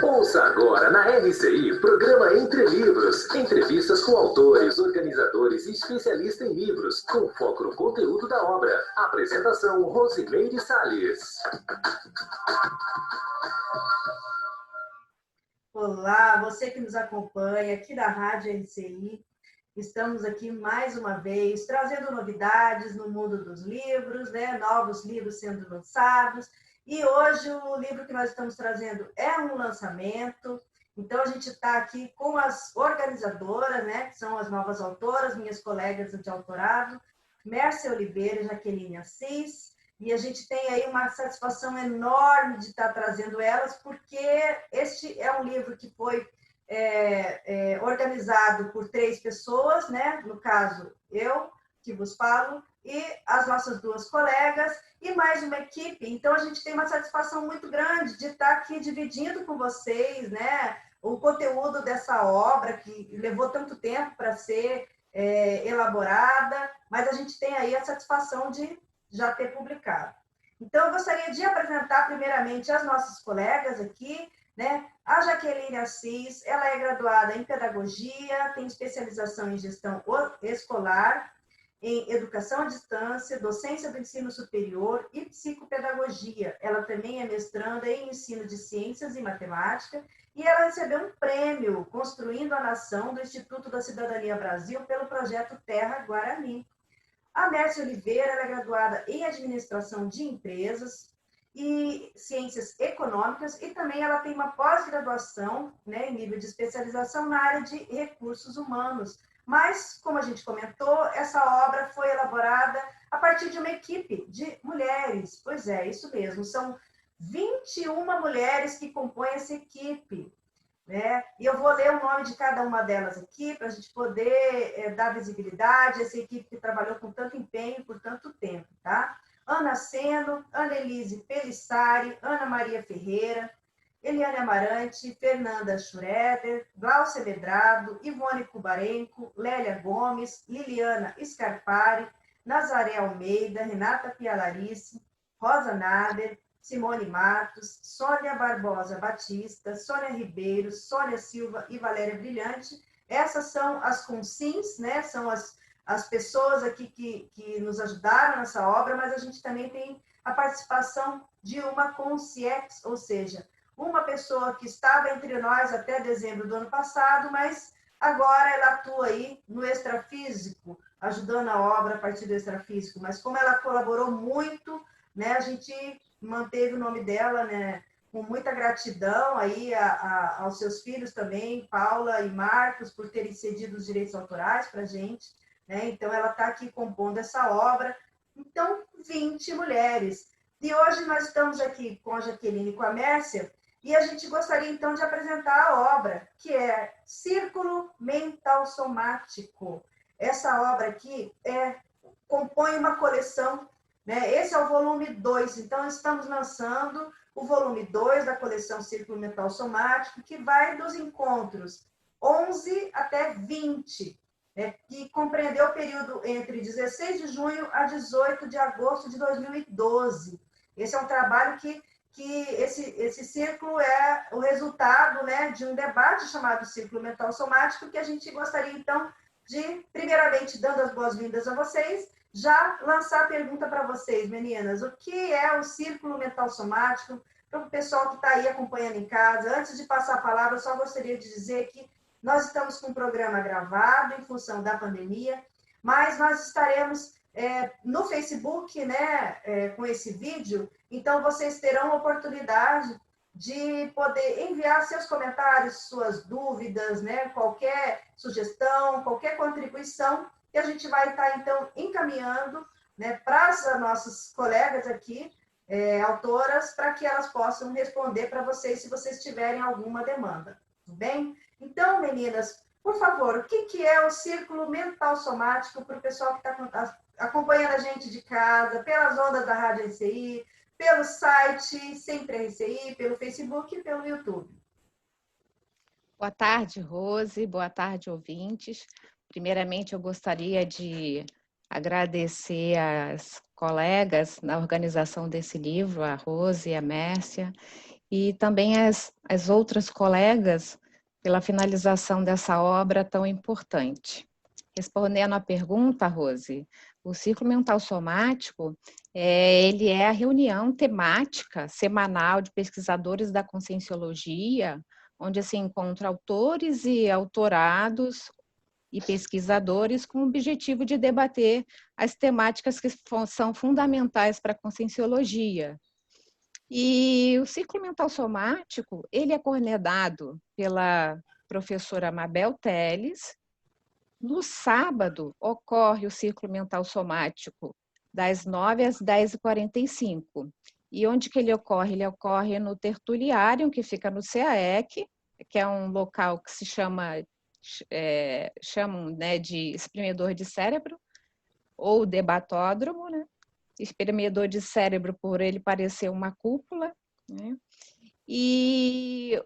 Ouça agora na RCI, programa Entre Livros. Entrevistas com autores, organizadores e especialistas em livros, com foco no conteúdo da obra. Apresentação, Rosimeire Salles. Olá, você que nos acompanha aqui da Rádio RCI. Estamos aqui mais uma vez, trazendo novidades no mundo dos livros, né? Novos livros sendo lançados. E hoje o livro que nós estamos trazendo é um lançamento. Então, a gente está aqui com as organizadoras, né? Que são as novas autoras, minhas colegas de autorado, Mércia Oliveira e Jaqueline Assis. E a gente tem aí uma satisfação enorme de estar trazendo elas, porque este é um livro que foi organizado por 3 pessoas, né? No caso, eu, que vos falo, e as nossas 2 colegas, e mais uma equipe. Então, a gente tem uma satisfação muito grande de estar aqui dividindo com vocês, né? O conteúdo dessa obra, que levou tanto tempo para ser elaborada, mas a gente tem aí a satisfação de já ter publicado. Então, eu gostaria de apresentar primeiramente as nossas colegas aqui, né? A Jaqueline Assis, ela é graduada em Pedagogia, tem especialização em Gestão Escolar, em Educação à Distância, Docência do Ensino Superior e Psicopedagogia. Ela também é mestranda em Ensino de Ciências e Matemática e ela recebeu um prêmio Construindo a Nação do Instituto da Cidadania Brasil pelo projeto Terra Guarani. A Mércia Oliveira, ela é graduada em Administração de Empresas e Ciências Econômicas e também ela tem uma pós-graduação, né, em nível de especialização na área de recursos humanos. Mas, como a gente comentou, essa obra foi elaborada a partir de uma equipe de mulheres. Pois é, isso mesmo, são 21 mulheres que compõem essa equipe, né? E eu vou ler o nome de cada uma delas aqui, para a gente poder dar visibilidade a essa equipe que trabalhou com tanto empenho por tanto tempo, tá? Ana Seno, Annelise Pelissari, Ana Maria Ferreira, Eliane Amarante, Fernanda Schroeder, Glaucia Medrado, Ivone Kubarenko, Lélia Gomes, Liliana Scarpari, Nazaré Almeida, Renata Pialarice, Rosa Nader, Simone Matos, Sônia Barbosa Batista, Sônia Ribeiro, Sônia Silva e Valéria Brilhante. Essas são as consins, né? São as pessoas aqui que nos ajudaram nessa obra, mas a gente também tem a participação de uma consciex, ou seja, uma pessoa que estava entre nós até dezembro do ano passado, mas agora ela atua aí no extrafísico, ajudando a obra a partir do extrafísico. Mas como ela colaborou muito, né, a gente manteve o nome dela, né, com muita gratidão aí aos seus filhos também, Paula e Marcos, por terem cedido os direitos autorais para a gente, né? Então, ela está aqui compondo essa obra. Então, 20 mulheres. E hoje nós estamos aqui com a Jaqueline e com a Mércia, e a gente gostaria, então, de apresentar a obra, que é Círculo Mental Somático. Essa obra aqui compõe uma coleção, né? Esse é o volume 2, então estamos lançando o volume 2 da coleção Círculo Mental Somático, que vai dos encontros 11 até 20, né? Que compreendeu o período entre 16 de junho a 18 de agosto de 2012. Esse é um trabalho que esse círculo é o resultado, né, de um debate chamado Círculo Mental Somático, que a gente gostaria, então, de, primeiramente, dando as boas-vindas a vocês, já lançar a pergunta para vocês, meninas. O que é o Círculo Mental Somático? Para o pessoal que está aí acompanhando em casa, antes de passar a palavra, eu só gostaria de dizer que nós estamos com um programa gravado em função da pandemia, mas nós estaremos no Facebook, né, com esse vídeo, então vocês terão a oportunidade de poder enviar seus comentários, suas dúvidas, né, qualquer sugestão, qualquer contribuição, que a gente vai estar, então, encaminhando, né, para as nossas colegas aqui, autoras, para que elas possam responder para vocês, se vocês tiverem alguma demanda, tudo bem? Então, meninas, por favor, o que é o Círculo Mental Somático para o pessoal que está acompanhando a gente de casa, pelas ondas da Rádio RCI, pelo site Sempre RCI, pelo Facebook e pelo YouTube? Boa tarde, Rose. Boa tarde, ouvintes. Primeiramente, eu gostaria de agradecer às colegas na organização desse livro, a Rose e a Mércia, e também as outras colegas pela finalização dessa obra tão importante. Respondendo à pergunta, Rose, o ciclo mental somático, ele é a reunião temática semanal de pesquisadores da conscienciologia, onde se encontram autores e autorados e pesquisadores com o objetivo de debater as temáticas que são fundamentais para a conscienciologia. E o ciclo mental somático, ele é coordenado pela professora Mabel Teles. No sábado, ocorre o ciclo mental somático, das 9 às 10h45. E onde que ele ocorre? Ele ocorre no Tertuliário, que fica no CAEC, que é um local que se chamam, né, de espremedor de cérebro, ou debatódromo, né? Espremedor de cérebro por ele parecer uma cúpula, né? E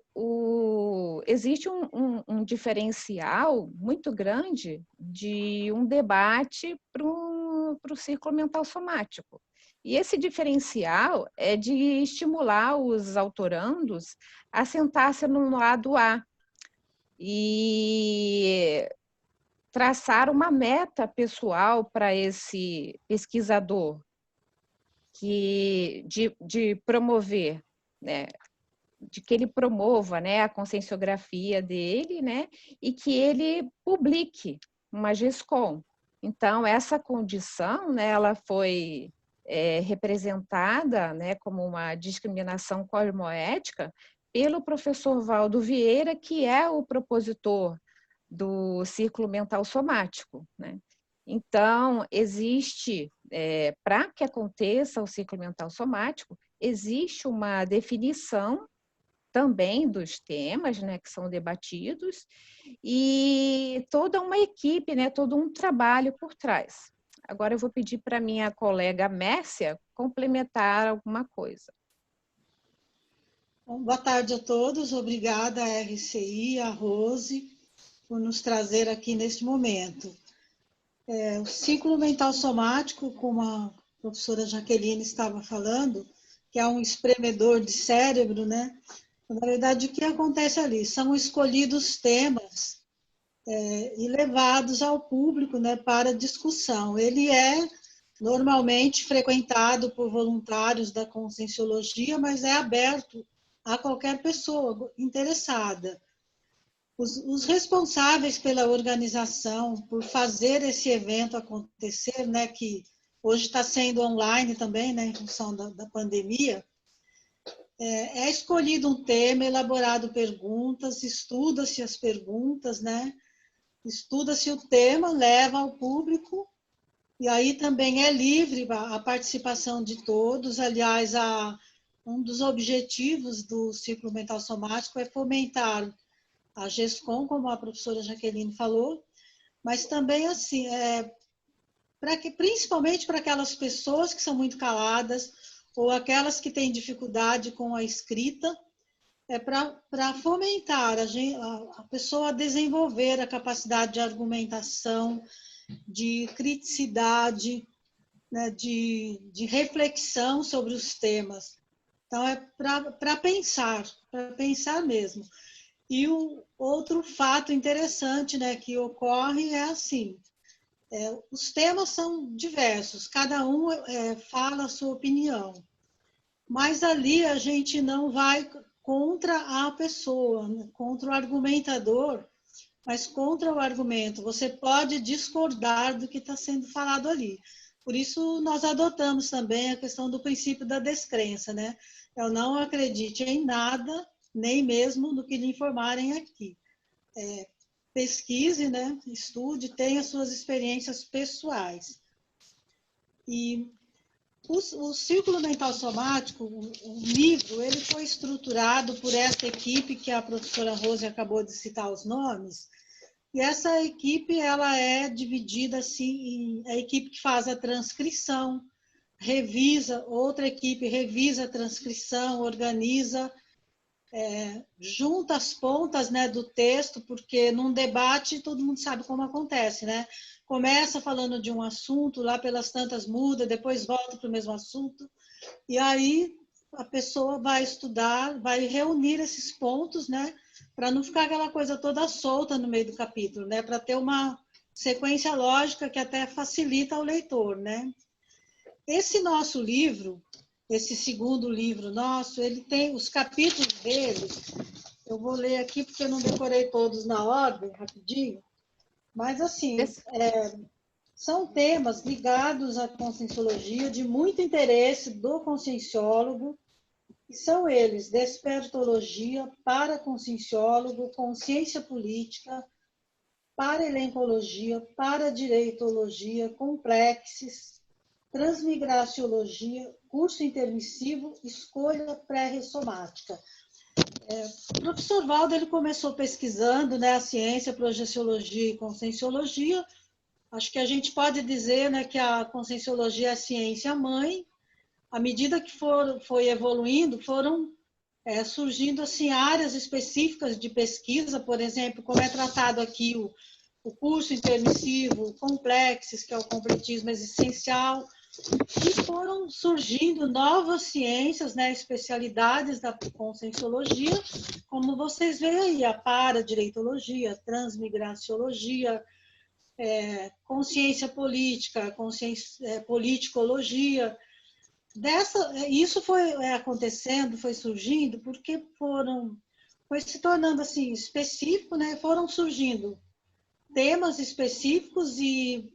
existe um diferencial muito grande de um debate para o ciclo mental somático. E esse diferencial é de estimular os autorandos a sentar-se no lado A e traçar uma meta pessoal para esse pesquisador, de promover, né, de que ele promova, né, a conscienciografia dele, né, e que ele publique uma GESCOM. Então, essa condição, né, ela foi representada, né, como uma discriminação cosmoética pelo professor Valdo Vieira, que é o propositor do ciclo mental somático, né? Então, existe, para que aconteça o ciclo mental somático, existe uma definição também dos temas, né, que são debatidos, e toda uma equipe, né, todo um trabalho por trás. Agora eu vou pedir para minha colega Mércia complementar alguma coisa. Bom, boa tarde a todos, obrigada à RCI, à Rose, por nos trazer aqui neste momento. O ciclo mental somático, como a professora Jaqueline estava falando, que é um espremedor de cérebro, né? Na verdade, o que acontece ali? São escolhidos temas e levados ao público, né, para discussão. Ele é normalmente frequentado por voluntários da conscienciologia, mas é aberto a qualquer pessoa interessada. Os responsáveis pela organização, por fazer esse evento acontecer, né, que hoje está sendo online também, né, em função da pandemia, é escolhido um tema, elaborado perguntas, estuda-se as perguntas, né? Estuda-se o tema, leva ao público, e aí também é livre a participação de todos. Aliás, um dos objetivos do ciclo mental somático é fomentar a GESCOM, como a professora Jaqueline falou, mas também, assim, principalmente para aquelas pessoas que são muito caladas, ou aquelas que têm dificuldade com a escrita, para fomentar a pessoa a desenvolver a capacidade de argumentação, de criticidade, né, de reflexão sobre os temas. Então, é para pensar mesmo. E o outro fato interessante, né, que ocorre é assim, os temas são diversos, cada um fala a sua opinião, mas ali a gente não vai contra a pessoa, né, contra o argumentador, mas contra o argumento. Você pode discordar do que está sendo falado ali. Por isso, nós adotamos também a questão do princípio da descrença, né? Eu não acredite em nada, nem mesmo no que lhe informarem aqui. Pesquise, né? Estude, tenha suas experiências pessoais. E o ciclo mental somático, o livro, ele foi estruturado por essa equipe que a professora Rose acabou de citar os nomes, e essa equipe ela é dividida assim, em a equipe que faz a transcrição, revisa, outra equipe revisa a transcrição, organiza, junta as pontas, né, do texto, porque num debate todo mundo sabe como acontece, né? começa falando de um assunto, lá pelas tantas muda, depois volta para o mesmo assunto, e aí a pessoa vai estudar, vai reunir esses pontos, né, para não ficar aquela coisa toda solta no meio do capítulo, né, para ter uma sequência lógica que até facilita ao leitor, né. Esse nosso livro, esse segundo livro nosso, ele tem os capítulos dele, eu vou ler aqui porque eu não decorei todos na ordem, rapidinho, mas assim, são temas ligados à conscienciologia, de muito interesse do conscienciólogo, e são eles: despertologia, paraconscienciólogo, consciência política, paralencologia, paradireitologia, complexes, transmigraciologia, curso intermissivo, escolha pré-ressomática. O professor Valdo, ele começou pesquisando, né, a ciência, projeciologia e conscienciologia. Acho que a gente pode dizer, né, que a conscienciologia é a ciência mãe. À medida que foi evoluindo, foram surgindo assim, áreas específicas de pesquisa, por exemplo, como é tratado aqui o curso intermissivo, complexes, que é o completismo existencial, e foram surgindo novas ciências, né, especialidades da conscienciologia, como vocês veem aí, a paradireitologia, transmigraciologia, consciência política, politicologia. Isso foi acontecendo, foi surgindo, porque foi se tornando assim específico, né? Foram surgindo temas específicos e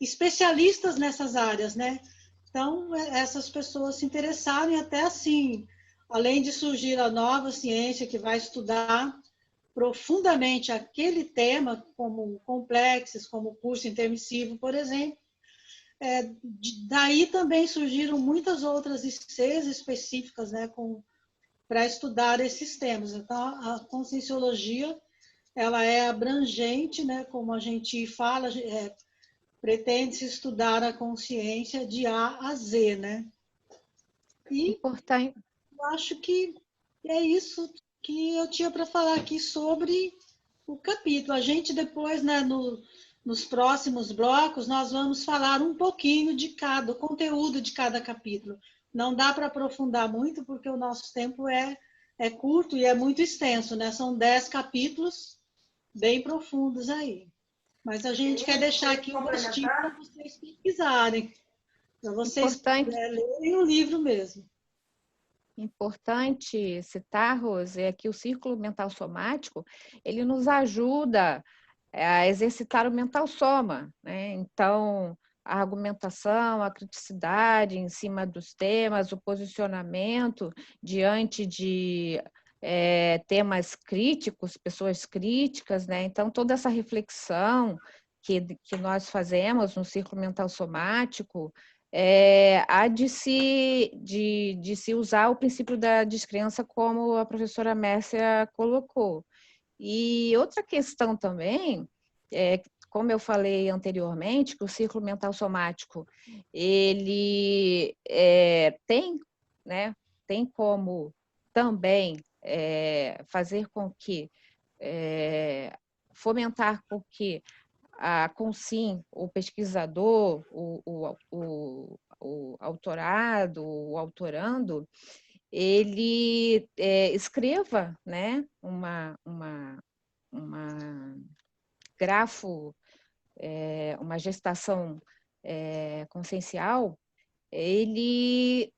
especialistas nessas áreas, né? Então, essas pessoas se interessaram e até assim, além de surgir a nova ciência que vai estudar profundamente aquele tema, como complexos, como curso intermissivo, por exemplo, daí também surgiram muitas outras ICs específicas, né, para estudar esses temas. Então, a conscienciologia, ela é abrangente, né, como a gente fala, pretende-se estudar a consciência de A a Z, né? E Importante. eu acho que é isso que eu tinha para falar aqui sobre o capítulo. A gente depois, né, nos próximos blocos, nós vamos falar um pouquinho de cada, o conteúdo de cada capítulo. Não dá para aprofundar muito, porque o nosso tempo é curto e é muito extenso, né? São 10 capítulos bem profundos aí. Mas a gente quer deixar aqui o gostinho para vocês pesquisarem, para vocês lerem o livro mesmo. Importante citar, Rose, é que o círculo mental somático, ele nos ajuda a exercitar o mental soma, né? Então, a argumentação, a criticidade em cima dos temas, o posicionamento diante de temas críticos, pessoas críticas, né? Então, toda essa reflexão que nós fazemos no círculo mental somático, há de se usar o princípio da descrença, como a professora Mércia colocou. E outra questão também, como eu falei anteriormente, que o círculo mental somático, ele tem como também fazer com que, fomentar com que a Consim, o pesquisador, o autorado, o autorando, ele escreva, né, uma grafo, uma gestação consciencial,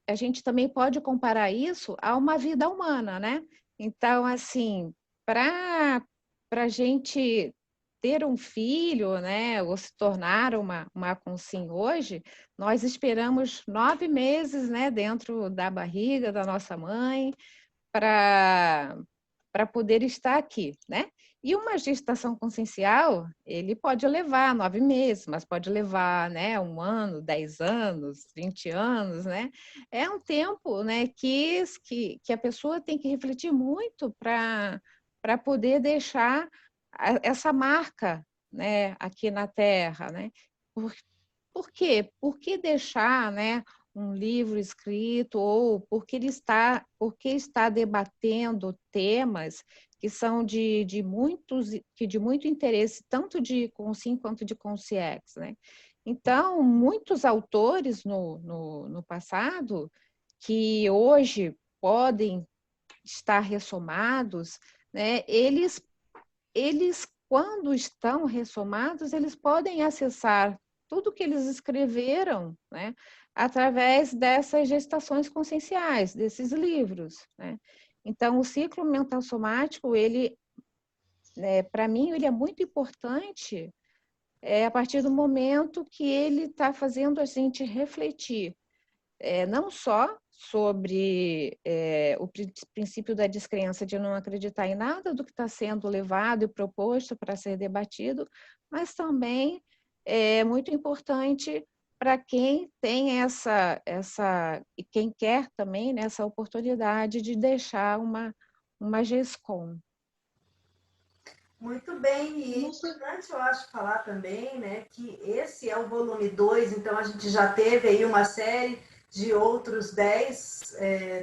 a gente também pode comparar isso a uma vida humana, né? Então, assim, para a gente ter um filho, né, ou se tornar uma consim hoje, nós esperamos 9 meses, né, dentro da barriga da nossa mãe, para poder estar aqui, né? E uma gestação consciencial, ele pode levar 9 meses, mas pode levar, né, 1 ano, 10 anos, 20 anos, né? É um tempo, né, que a pessoa tem que refletir muito para poder deixar essa marca, né, aqui na Terra, né? Por quê? Por que deixar, né, um livro escrito, ou porque está debatendo temas que são de muito interesse, tanto de Consim quanto de Consciex, né? Então, muitos autores no passado, que hoje podem estar ressomados, né, eles, quando estão ressomados, eles podem acessar tudo que eles escreveram, né, através dessas gestações conscienciais, desses livros, né? Então, o ciclo mental somático, ele, para mim, ele é muito importante a partir do momento que ele está fazendo a gente refletir, não só sobre o princípio da descrença, de não acreditar em nada do que está sendo levado e proposto para ser debatido, mas também é muito importante para quem tem e quem quer também, né, essa oportunidade de deixar uma GESCOM. Muito bem, e é importante, eu acho, falar também, né, que esse é o volume 2, então a gente já teve aí uma série de outros 10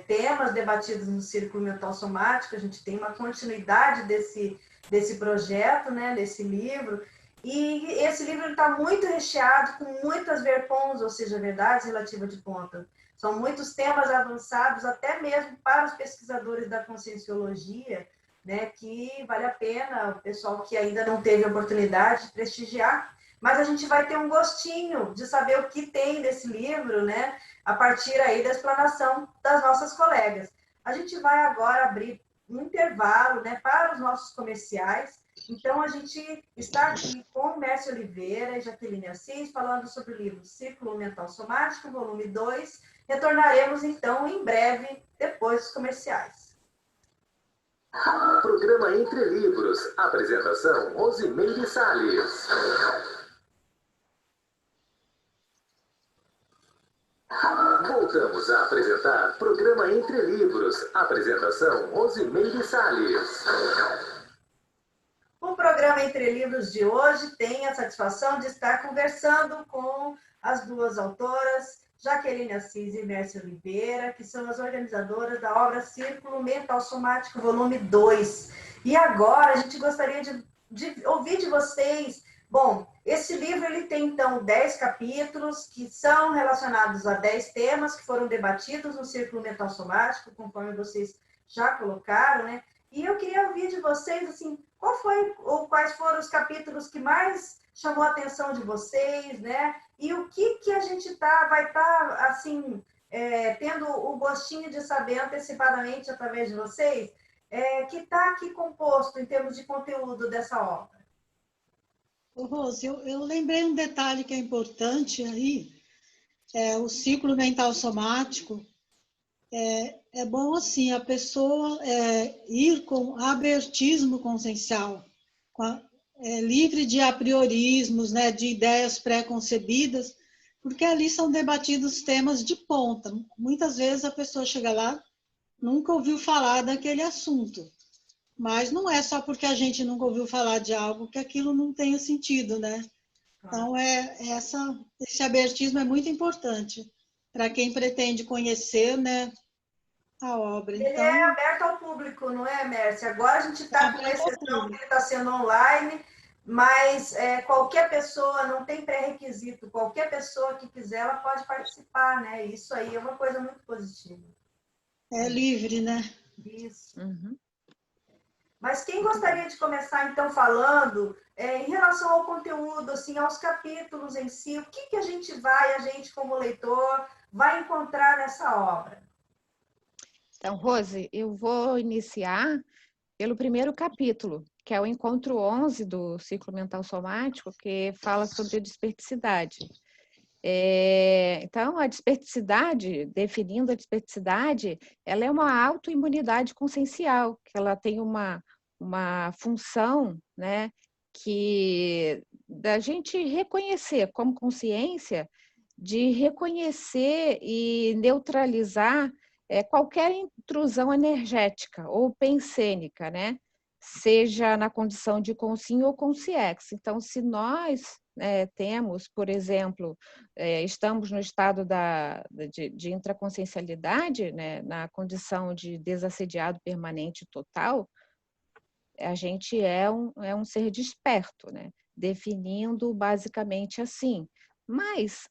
temas debatidos no Círculo Mental Somático, a gente tem uma continuidade desse projeto, né, desse livro, e esse livro está muito recheado com muitas verpons, ou seja, verdades relativas de ponta. São muitos temas avançados, até mesmo para os pesquisadores da Conscienciologia, né, que vale a pena o pessoal que ainda não teve a oportunidade de prestigiar, mas a gente vai ter um gostinho de saber o que tem nesse livro, né, a partir aí da explanação das nossas colegas. A gente vai agora abrir um intervalo, né, para os nossos comerciais. Então, a gente está aqui com Mércia Oliveira e Jaqueline Assis, falando sobre o livro Círculo Mental Somático, volume 2. Retornaremos, então, em breve, depois dos comerciais. Programa Entre Livros. Apresentação, Rosimeire Salles. Voltamos a apresentar Programa Entre Livros. Apresentação, Rosimeire Salles. O programa Entre Livros de hoje tem a satisfação de estar conversando com as duas autoras, Jaqueline Assis e Mércia Oliveira, que são as organizadoras da obra Círculo Mental Somático, volume 2. E agora a gente gostaria de ouvir de vocês. Bom, esse livro ele tem, então, 10 capítulos que são relacionados a 10 temas que foram debatidos no Círculo Mental Somático, conforme vocês já colocaram, né? E eu queria ouvir de vocês, assim, qual foi ou quais foram os capítulos que mais chamou a atenção de vocês, né? E o que a gente vai estar, assim, tendo o gostinho de saber antecipadamente através de vocês, que está aqui composto em termos de conteúdo dessa obra. Rose, eu lembrei um detalhe que é importante aí, o ciclo mental somático. É bom, assim, a pessoa ir com abertismo consciencial, livre de apriorismos, né, de ideias pré-concebidas, porque ali são debatidos temas de ponta. Muitas vezes a pessoa chega lá, nunca ouviu falar daquele assunto, mas não é só porque a gente nunca ouviu falar de algo que aquilo não tenha sentido, né? Então, esse abertismo é muito importante para quem pretende conhecer, né, a obra. Ele é aberto ao público, não é, Mércia? Agora a gente está com exceção que ele está sendo online, mas qualquer pessoa, não tem pré-requisito, qualquer pessoa que quiser, ela pode participar, né? Isso aí é uma coisa muito positiva. É livre, né? Isso. Uhum. Mas quem gostaria de começar, então, falando em relação ao conteúdo, assim, aos capítulos em si, o que a gente como leitor, vai encontrar nessa obra? Então, Rose, eu vou iniciar pelo primeiro capítulo, que é o encontro 11 do ciclo mental somático, que fala sobre a desperticidade. Então, a desperticidade, definindo a desperticidade, ela é uma autoimunidade consciencial, que ela tem uma função, né, que da gente reconhecer como consciência, de reconhecer e neutralizar qualquer intrusão energética ou pensênica, né? Seja na condição de Consim ou Consciex. Então, se nós temos, por exemplo, estamos no estado de intraconsciencialidade, né, na condição de desassediado permanente total, a gente é um ser desperto, né? Definindo basicamente assim. Mas,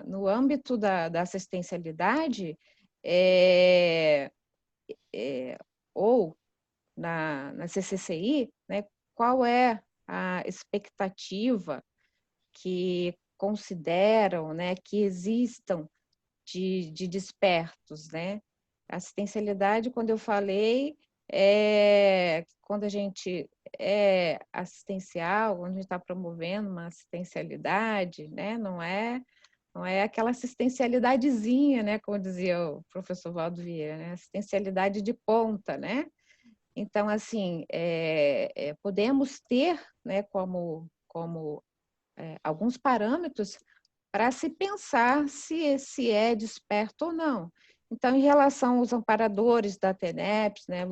no âmbito da assistencialidade, ou na CCCI, né, qual é a expectativa que consideram, né, que existam de despertos, né? Assistencialidade, quando eu falei, quando a gente é assistencial, quando a gente está promovendo uma assistencialidade, né? Não é aquela assistencialidadezinha, né? Como dizia o professor Valdo Vieira, né? Assistencialidade de ponta, né? Então, assim, podemos ter, né, como alguns parâmetros para se pensar se é desperto ou não. Então, em relação aos amparadores da TENEPS, né,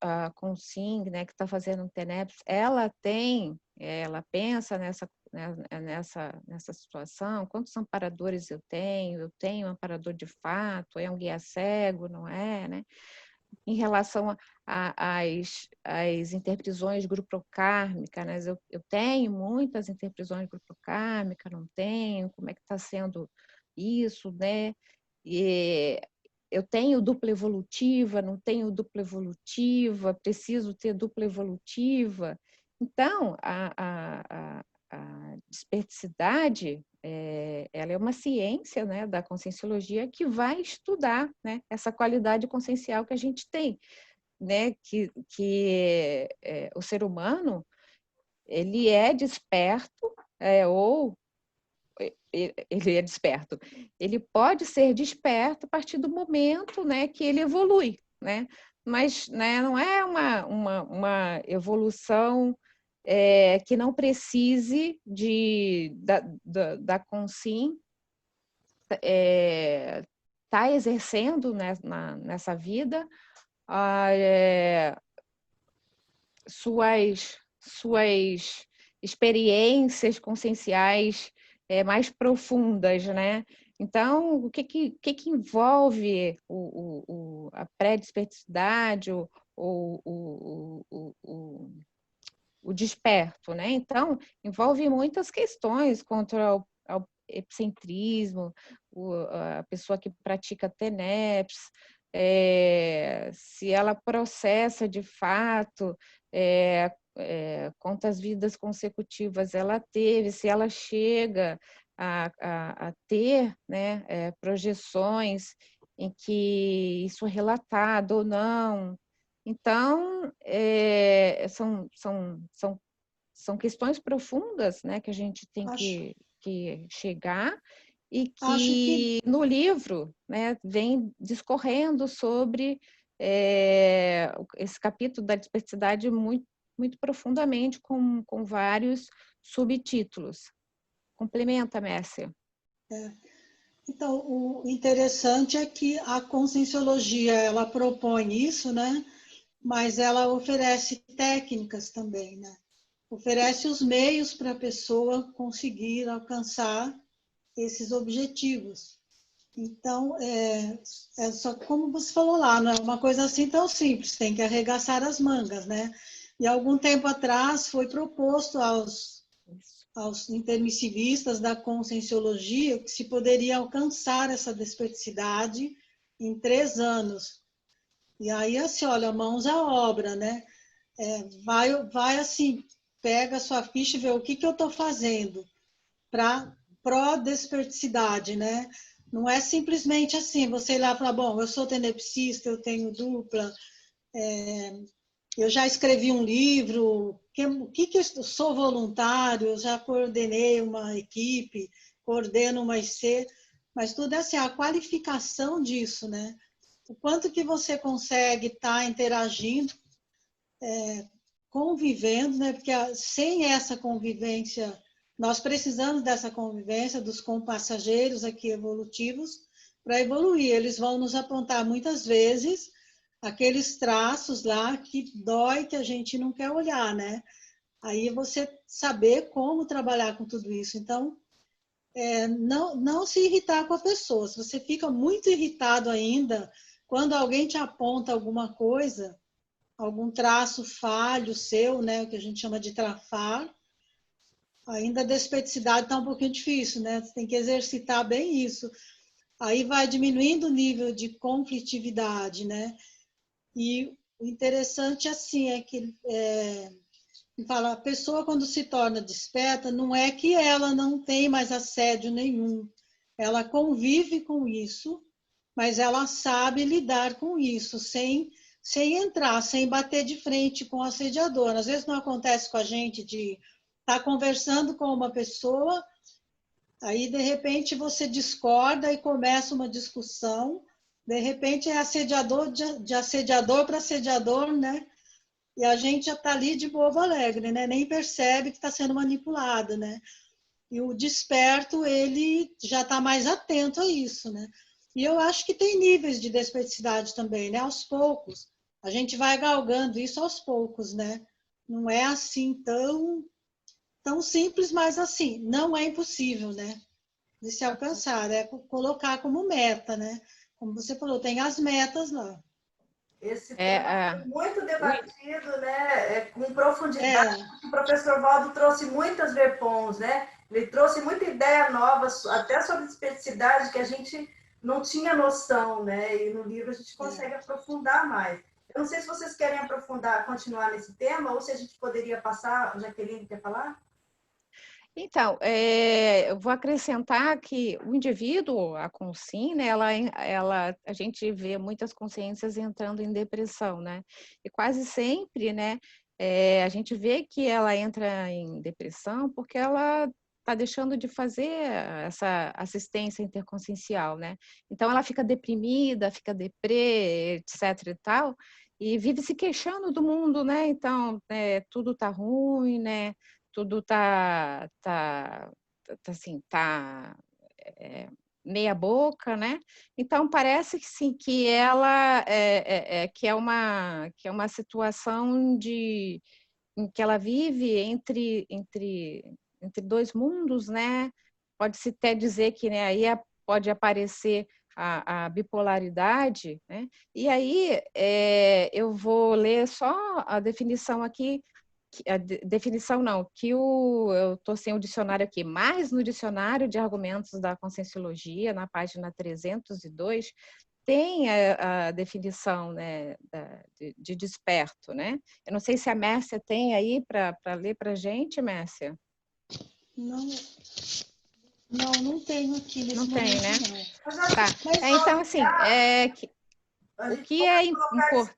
a Consing, né, que está fazendo um TENEPS, ela pensa nessa situação, quantos amparadores eu tenho um amparador de fato, é um guia cego, não é, né? Em relação às interprisões grupocármicas, né? Eu tenho muitas interprisões grupocármicas, não tenho, como é que está sendo isso, né? E eu tenho dupla evolutiva, não tenho dupla evolutiva, preciso ter dupla evolutiva. Então, a desperticidade, ela é uma ciência, né, da conscienciologia que vai estudar, né, essa qualidade consciencial que a gente tem, né, que o ser humano, ele é desperto, ou ele é desperto, ele pode ser desperto a partir do momento, né, que ele evolui, né, mas, né, não é uma evolução que não precise da Consim tá exercendo, né, nessa vida suas experiências conscienciais mais profundas, né? Então, o que envolve a pré-desperticidade, o desperto, né? Então, envolve muitas questões contra o epicentrismo, a pessoa que pratica TENEPS, se ela processa de fato, quantas vidas consecutivas ela teve, se ela chega a ter, né, projeções em que isso é relatado ou não. Então, são questões profundas, né, que a gente tem que chegar e Acho que que no livro, né, vem discorrendo sobre esse capítulo da desperticidade muito, muito profundamente, com vários subtítulos. Complementa, Mércia. Então, o interessante é que a conscienciologia, ela propõe isso, né? Mas ela oferece técnicas também, né? Oferece os meios para a pessoa conseguir alcançar esses objetivos. Então, é só como você falou lá, não é uma coisa assim tão simples, tem que arregaçar as mangas, né? E algum tempo atrás foi proposto aos intermissivistas da conscienciologia que se poderia alcançar essa desperticidade em 3 anos. E aí, assim, olha, mãos à obra, né? Vai assim, pega a sua ficha e vê o que eu estou fazendo para pró-desperticidade, né? Não é simplesmente assim, você ir lá e falar, bom, eu sou tenepsista, eu tenho dupla, eu já escrevi um livro, o que eu sou voluntário, eu já coordenei uma equipe, coordeno uma IC, mas tudo é assim, a qualificação disso, né? O quanto que você consegue estar interagindo, convivendo, né? Porque sem essa convivência, nós precisamos dessa convivência dos compassageiros aqui evolutivos para evoluir. Eles vão nos apontar muitas vezes aqueles traços lá que dói, que a gente não quer olhar, né? Aí você saber como trabalhar com tudo isso. Então, não se irritar com a pessoa. Se você fica muito irritado ainda, quando alguém te aponta alguma coisa, algum traço falho seu, né, o que a gente chama de trafar, ainda a despeticidade está um pouquinho difícil, né? Você tem que exercitar bem isso. Aí vai diminuindo o nível de conflitividade, né? E o interessante, assim, é que fala, a pessoa, quando se torna desperta, não é que ela não tem mais assédio nenhum. Ela convive com isso, mas ela sabe lidar com isso, sem entrar, sem bater de frente com o assediador. Às vezes não acontece com a gente de estar conversando com uma pessoa, aí, de repente, você discorda e começa uma discussão, de repente é assediador de assediador para assediador, né? E a gente já está ali de bobo alegre, né? Nem percebe que está sendo manipulado, né? E o desperto, ele já está mais atento a isso, né? E eu acho que tem níveis de despeticidade também, né? Aos poucos. A gente vai galgando isso aos poucos, né? Não é assim tão simples, mas assim, não é impossível, né? De se alcançar, é colocar como meta, né? Como você falou, tem as metas lá. Esse tema foi muito debatido, né? Com profundidade. O professor Valdo trouxe muitas verpons, né? Ele trouxe muita ideia nova, até sobre especificidade, que a gente não tinha noção, né? E no livro a gente consegue aprofundar mais. Eu não sei se vocês querem aprofundar, continuar nesse tema, ou se a gente poderia passar. Jaqueline, quer falar? Então, eu vou acrescentar que o indivíduo, a consciência, né, a gente vê muitas consciências entrando em depressão, né? E quase sempre, né, a gente vê que ela entra em depressão porque ela está deixando de fazer essa assistência interconsciencial, né? Então, ela fica deprimida, fica deprê, etc e tal, e vive se queixando do mundo, né? Então, tudo está ruim, né? Tudo assim, meia boca, né? Então parece que sim, que ela que é uma situação em que ela vive entre dois mundos, né? Pode-se até dizer que, né, aí pode aparecer a bipolaridade, né? E aí eu vou ler só a definição aqui. A definição não, eu estou sem o dicionário aqui, mas no dicionário de argumentos da Conscienciologia, na página 302, tem a definição, né, de desperto, né? Eu não sei se a Mércia tem aí para ler para a gente, Mércia. Não tenho aqui nesse não momento, tem, né? não. Tá. Então, assim, o que é importante?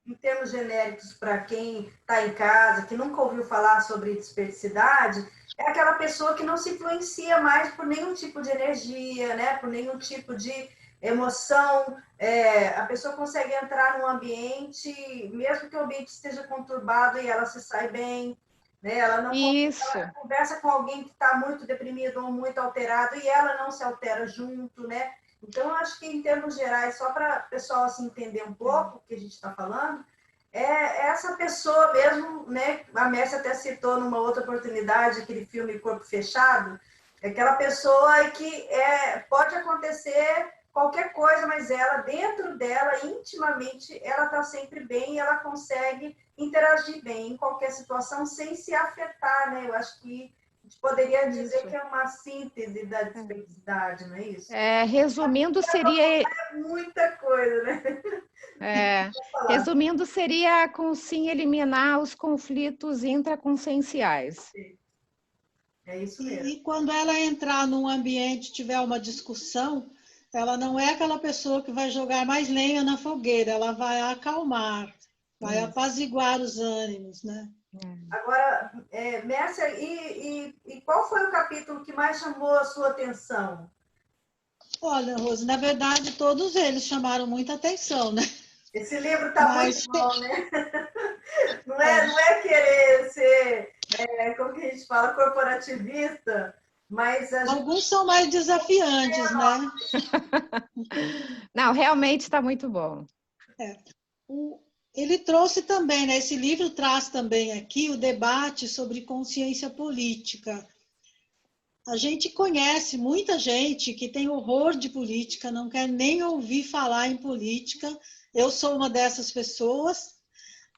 Em termos genéricos, para quem está em casa, que nunca ouviu falar sobre despeticidade, é aquela pessoa que não se influencia mais por nenhum tipo de energia, né? Por nenhum tipo de emoção. A pessoa consegue entrar num ambiente, mesmo que o ambiente esteja conturbado, e ela se sai bem. Né? Ela não ela conversa com alguém que está muito deprimido ou muito alterado, e ela não se altera junto, né? Então, eu acho que, em termos gerais, só para o pessoal assim, entender um pouco o que a gente está falando, é essa pessoa mesmo, né? A Mércia até citou numa outra oportunidade, aquele filme Corpo Fechado, é aquela pessoa que pode acontecer qualquer coisa, mas ela, dentro dela, intimamente, ela está sempre bem e ela consegue interagir bem em qualquer situação sem se afetar, né? Eu acho que a gente poderia dizer que é uma síntese da despeticidade, não é isso? Resumindo, seria... muita coisa, né? Resumindo, seria sim eliminar os conflitos intraconscienciais. É isso mesmo. E quando ela entrar num ambiente, tiver uma discussão, ela não é aquela pessoa que vai jogar mais lenha na fogueira, ela vai acalmar, vai apaziguar os ânimos, né? Agora, Mércia, e qual foi o capítulo que mais chamou a sua atenção? Olha, Rose, na verdade, todos eles chamaram muita atenção, né? Esse livro está muito bom, né? Não é querer ser, como que a gente fala, corporativista, mas... Alguns são mais desafiantes, né? Não, realmente está muito bom. Ele trouxe também, né? Esse livro traz também aqui o debate sobre consciência política. A gente conhece muita gente que tem horror de política, não quer nem ouvir falar em política. Eu sou uma dessas pessoas,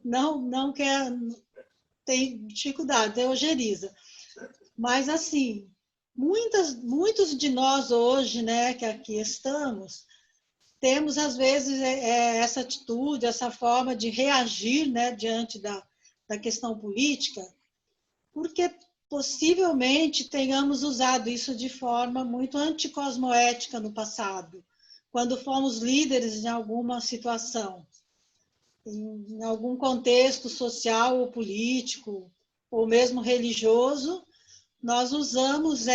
não quer, tem dificuldade, tem ojeriza. Mas, assim, muitos de nós hoje, né, que aqui estamos, temos, às vezes, essa atitude, essa forma de reagir, né, diante da questão política, porque possivelmente tenhamos usado isso de forma muito anticosmoética no passado, quando fomos líderes em alguma situação, em algum contexto social ou político, ou mesmo religioso, nós usamos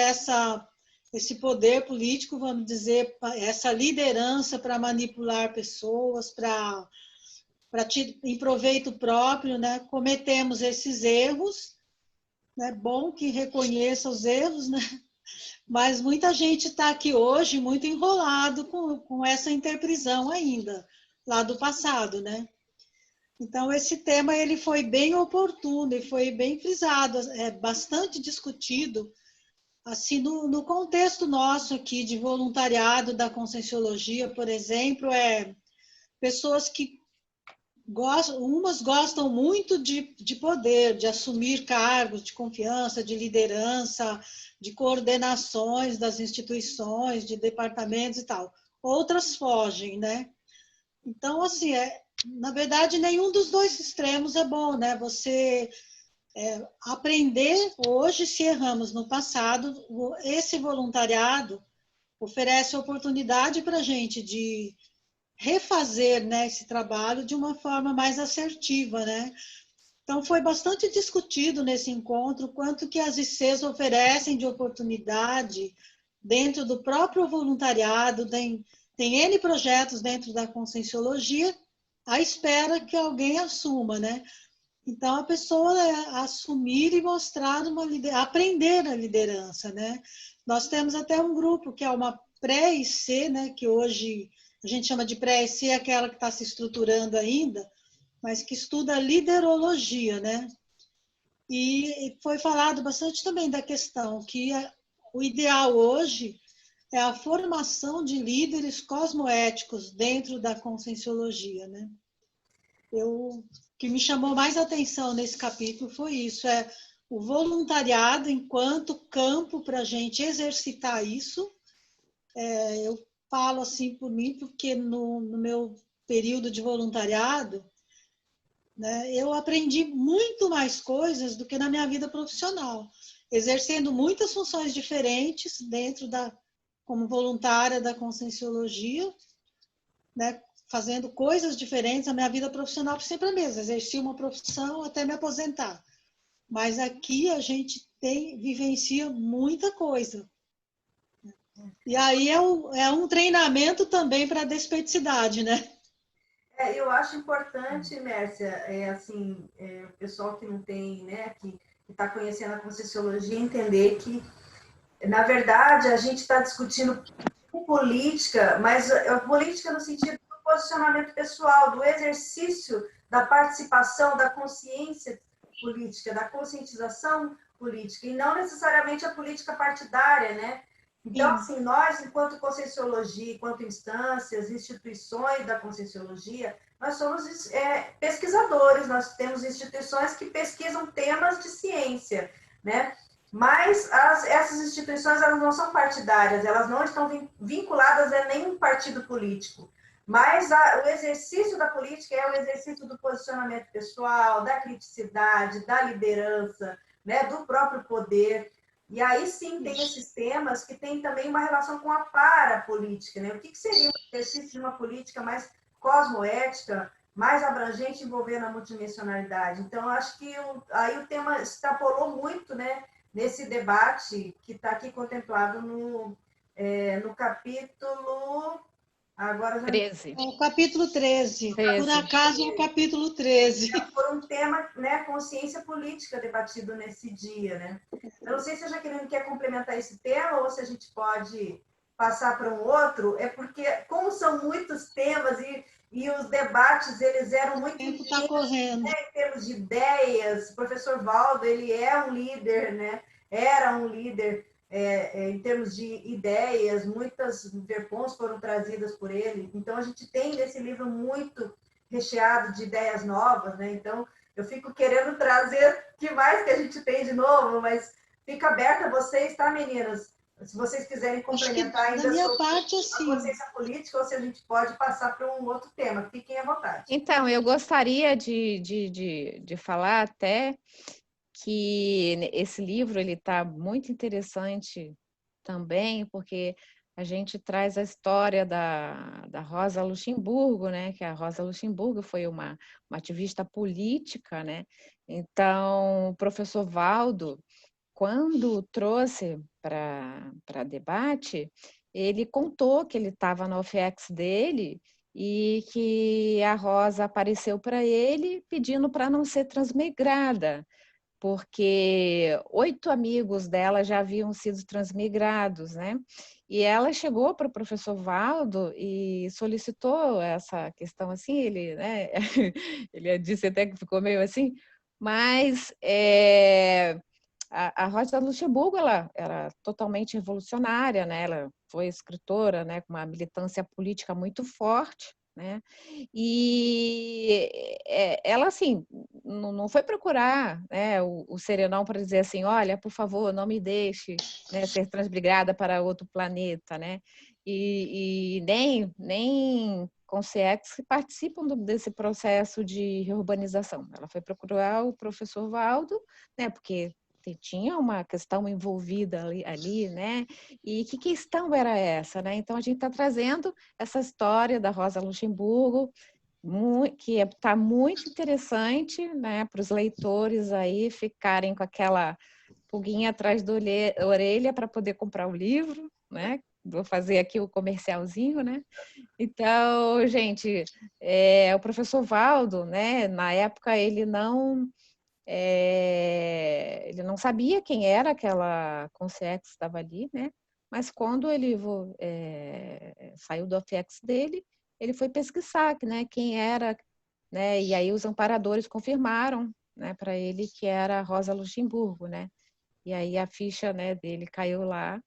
esse poder político, vamos dizer, essa liderança para manipular pessoas, em proveito próprio, né? Cometemos esses erros, é bom que reconheça os erros, né? Mas muita gente está aqui hoje muito enrolado com essa interprisão ainda, lá do passado, né? Então, esse tema ele foi bem oportuno e foi bem frisado, é bastante discutido, assim, no contexto nosso aqui de voluntariado da Conscienciologia, por exemplo, pessoas que umas gostam muito de poder, de assumir cargos de confiança, de liderança, de coordenações das instituições, de departamentos e tal. Outras fogem, né? Então, assim, na verdade, nenhum dos dois extremos é bom, né? Você aprender hoje, se erramos no passado, esse voluntariado oferece oportunidade para a gente de refazer, né, esse trabalho de uma forma mais assertiva, né? Então, foi bastante discutido nesse encontro quanto que as ICs oferecem de oportunidade dentro do próprio voluntariado, tem N projetos dentro da Conscienciologia, à espera que alguém assuma, né? Então, a pessoa assumir e mostrar aprender a liderança, né? Nós temos até um grupo que é uma pré-IC, né? Que hoje a gente chama de pré-IC, aquela que está se estruturando ainda, mas que estuda liderologia, né? E foi falado bastante também da questão que o ideal hoje é a formação de líderes cosmoéticos dentro da Conscienciologia, né? O que me chamou mais atenção nesse capítulo foi isso, o voluntariado enquanto campo para a gente exercitar isso. Eu falo assim por mim, porque no meu período de voluntariado, né, eu aprendi muito mais coisas do que na minha vida profissional, exercendo muitas funções diferentes como voluntária da Conscienciologia, né, fazendo coisas diferentes. A minha vida profissional sempre a mesma, exerci uma profissão até me aposentar. Mas aqui a gente vivencia muita coisa. E aí é um treinamento também para a despeticidade, né? Eu acho importante, Mércia, assim, o pessoal que não tem, né, que está conhecendo a Conscienciologia, entender que, na verdade, a gente está discutindo política, mas política no sentido do posicionamento pessoal, do exercício da participação, da consciência política, da conscientização política, e não necessariamente a política partidária, né? Então, assim, nós, enquanto Conscienciologia, enquanto instâncias, instituições da Conscienciologia, nós somos pesquisadores, nós temos instituições que pesquisam temas de ciência, né? Mas essas instituições, elas não são partidárias, elas não estão vinculadas a nenhum partido político. Mas o exercício da política é o exercício do posicionamento pessoal, da criticidade, da liderança, né, do próprio poder. E aí sim tem esses temas que têm também uma relação com a parapolítica, né? O que seria o exercício de uma política mais cosmoética, mais abrangente, envolvendo a multidimensionalidade? Então, acho que aí o tema extrapolou muito, né, nesse debate que está aqui contemplado no capítulo... Agora já... 13. É o capítulo 13. Por acaso é o capítulo 13. Por um tema, né, consciência política debatido nesse dia, né? Eu não sei se a Jaqueline quer complementar esse tema ou se a gente pode passar para um outro, porque como são muitos temas e os debates, eles eram muito intensos, tá correndo, né, em termos de ideias. O professor Valdo, ele é um líder, né? Era um líder em termos de ideias, muitas verpons foram trazidas por ele. Então, a gente tem nesse livro muito recheado de ideias novas, né? Então, eu fico querendo trazer o que mais que a gente tem de novo, mas fica aberta a vocês, tá, meninas? Se vocês quiserem complementar ainda da minha sobre parte, a assim, consciência política, ou se a gente pode passar para um outro tema. Fiquem à vontade. Então, eu gostaria de falar até que esse livro ele está muito interessante também, porque a gente traz a história da Rosa Luxemburgo, né? Que a Rosa Luxemburgo foi uma ativista política, né? Então, o professor Valdo, quando trouxe para debate, ele contou que ele estava no OFEX dele e que a Rosa apareceu para ele pedindo para não ser transmigrada, porque 8 amigos dela já haviam sido transmigrados, né? E ela chegou para o professor Valdo e solicitou essa questão assim, ele, né? Ele disse até que ficou meio assim, mas a Rosa Luxemburgo, ela era totalmente revolucionária, né? Ela foi escritora, né? Com uma militância política muito forte, né? E ela, assim, não foi procurar, né, o Serenão para dizer assim, olha, por favor, não me deixe, né, ser transmigrada para outro planeta, né? E nem conscientes que participam desse processo de reurbanização. Ela foi procurar o professor Valdo, né, porque tinha uma questão envolvida ali, né? E que questão era essa, né? Então, a gente está trazendo essa história da Rosa Luxemburgo, que está muito interessante, né? Para os leitores aí ficarem com aquela pulguinha atrás da orelha para poder comprar o livro, né? Vou fazer aqui o comercialzinho, né? Então, gente, o professor Valdo, né? Na época ele não sabia quem era aquela concierge que estava ali, né? Mas quando ele saiu do OFEX dele, ele foi pesquisar, né, quem era, né? E aí os amparadores confirmaram, né, para ele que era a Rosa Luxemburgo, né? E aí a ficha, né, dele caiu lá.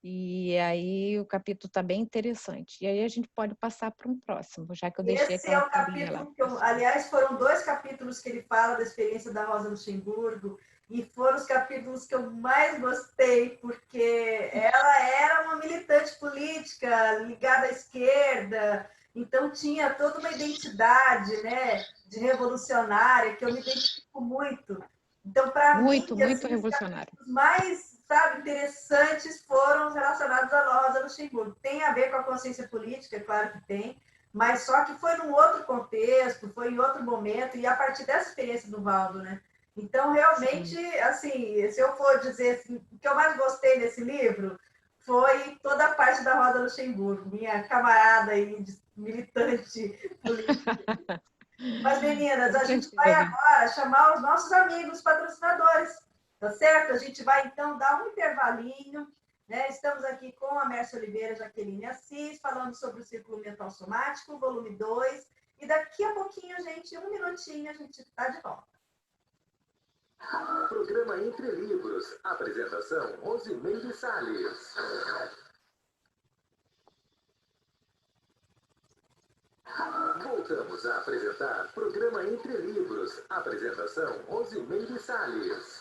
E aí o capítulo está bem interessante. E aí a gente pode passar para um próximo, já que eu deixei Esse é aquela o pulguinha lá. capítulo que aliás, foram 2 capítulos que ele fala da experiência da Rosa Luxemburgo, e foram os capítulos que eu mais gostei, porque ela era uma militante política ligada à esquerda, então tinha toda uma identidade, né, de revolucionária, que eu me identifico muito. Então, para mim, Muito, muito assim, os revolucionário. capítulos mais, sabe, interessantes foram os relacionados à Rosa Luxemburgo. Tem a ver com a consciência política, é claro que tem, mas só que foi num outro contexto, foi em outro momento, e a partir dessa experiência do Valdo, né? Então, realmente, assim, se eu for dizer assim, o que eu mais gostei desse livro foi toda a parte da Rosa Luxemburgo, minha camarada aí, militante política. Mas, meninas, a gente vai agora chamar os nossos amigos patrocinadores, tá certo? A gente vai, então, dar um intervalinho, né? Estamos aqui com a Mércia Oliveira, Jaqueline Assis, falando sobre o Círculo Mental Somático, volume 2. E daqui a pouquinho, gente, 1 minutinho, a gente está de volta. Programa Entre Livros. Apresentação, Rosimeire Salles. Voltamos a apresentar Programa Entre Livros. Apresentação, Rosimeire Salles.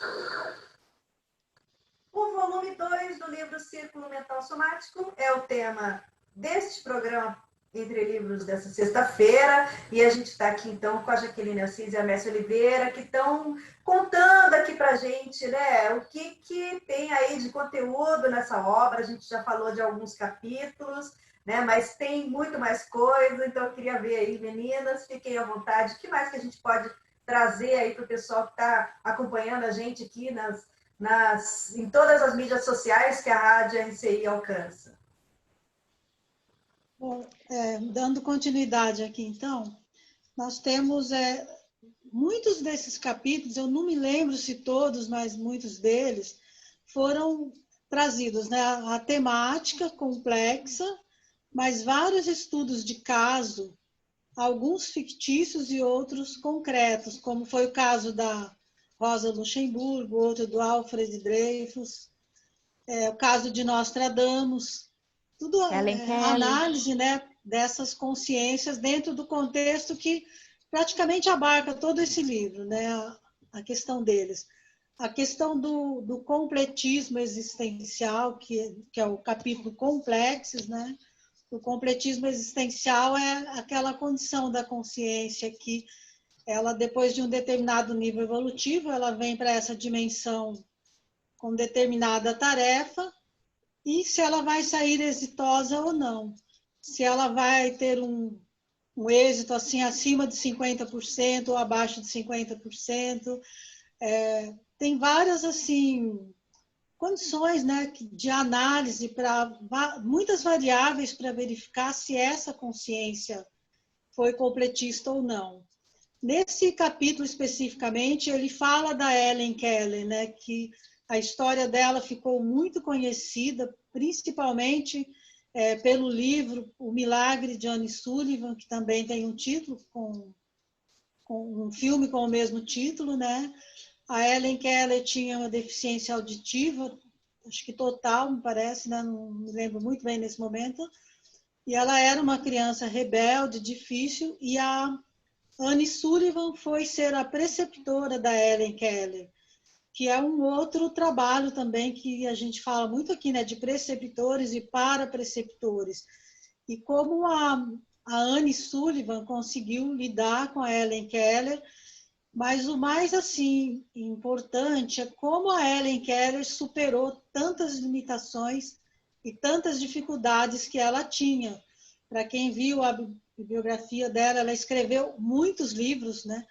O volume 2 do livro Círculo Mental Somático é o tema deste programa Entre Livros dessa sexta-feira, e a gente está aqui então com a Jaqueline Assis e a Mércia Oliveira, que estão contando aqui para a gente, né, o que tem aí de conteúdo nessa obra. A gente já falou de alguns capítulos, né, mas tem muito mais coisa, então eu queria ver aí, meninas, fiquem à vontade, o que mais que a gente pode trazer aí para o pessoal que está acompanhando a gente aqui em todas as mídias sociais que a Rádio RCI alcança. Bom, dando continuidade aqui, então, nós temos muitos desses capítulos, eu não me lembro se todos, mas muitos deles foram trazidos, né? A temática complexa, mas vários estudos de caso, alguns fictícios e outros concretos, como foi o caso da Rosa Luxemburgo, outro do Alfred Dreyfus, o caso de Nostradamus, tudo Helen Keller. análise, né, dessas consciências dentro do contexto que praticamente abarca todo esse livro, né, a questão deles. A questão do completismo existencial, que é o capítulo Complexos, né? O completismo existencial é aquela condição da consciência que ela, depois de um determinado nível evolutivo, ela vem para essa dimensão com determinada tarefa e se ela vai sair exitosa ou não. Se ela vai ter um êxito assim acima de 50% ou abaixo de 50%. Tem várias assim condições, né, de análise para muitas variáveis para verificar se essa consciência foi completista ou não. Nesse capítulo especificamente, ele fala da Helen Keller, né, que a história dela ficou muito conhecida, principalmente pelo livro O Milagre de Annie Sullivan, que também tem um título com um filme com o mesmo título, né? A Helen Keller tinha uma deficiência auditiva, acho que total, me parece, né? Não me lembro muito bem nesse momento. E ela era uma criança rebelde, difícil, e a Annie Sullivan foi ser a preceptora da Helen Keller, que é um outro trabalho também que a gente fala muito aqui, né? De preceptores e para-preceptores. E como a Annie Sullivan conseguiu lidar com a Helen Keller, mas o mais assim importante é como a Helen Keller superou tantas limitações e tantas dificuldades que ela tinha. Para quem viu a bibliografia dela, ela escreveu muitos livros, né?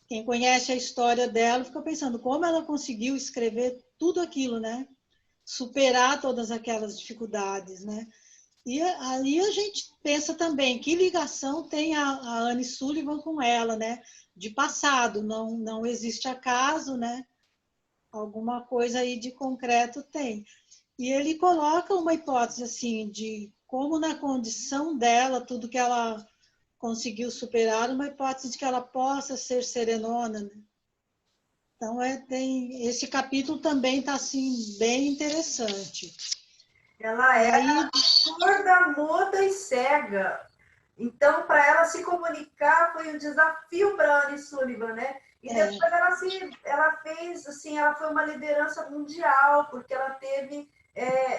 Quem conhece a história dela fica pensando como ela conseguiu escrever tudo aquilo, né? Superar todas aquelas dificuldades, né? E aí a gente pensa também que ligação tem a Annie Sullivan com ela, né? De passado, não existe acaso, né? Alguma coisa aí de concreto tem. E ele coloca uma hipótese assim de como na condição dela, tudo que ela conseguiu superar, uma hipótese de que ela possa ser serenona, né? Então esse capítulo também está assim bem interessante. Ela era surda, muda e cega. Então, para ela se comunicar foi um desafio para a Annie Sullivan, né? E depois ela fez, assim, ela foi uma liderança mundial, porque ela teve...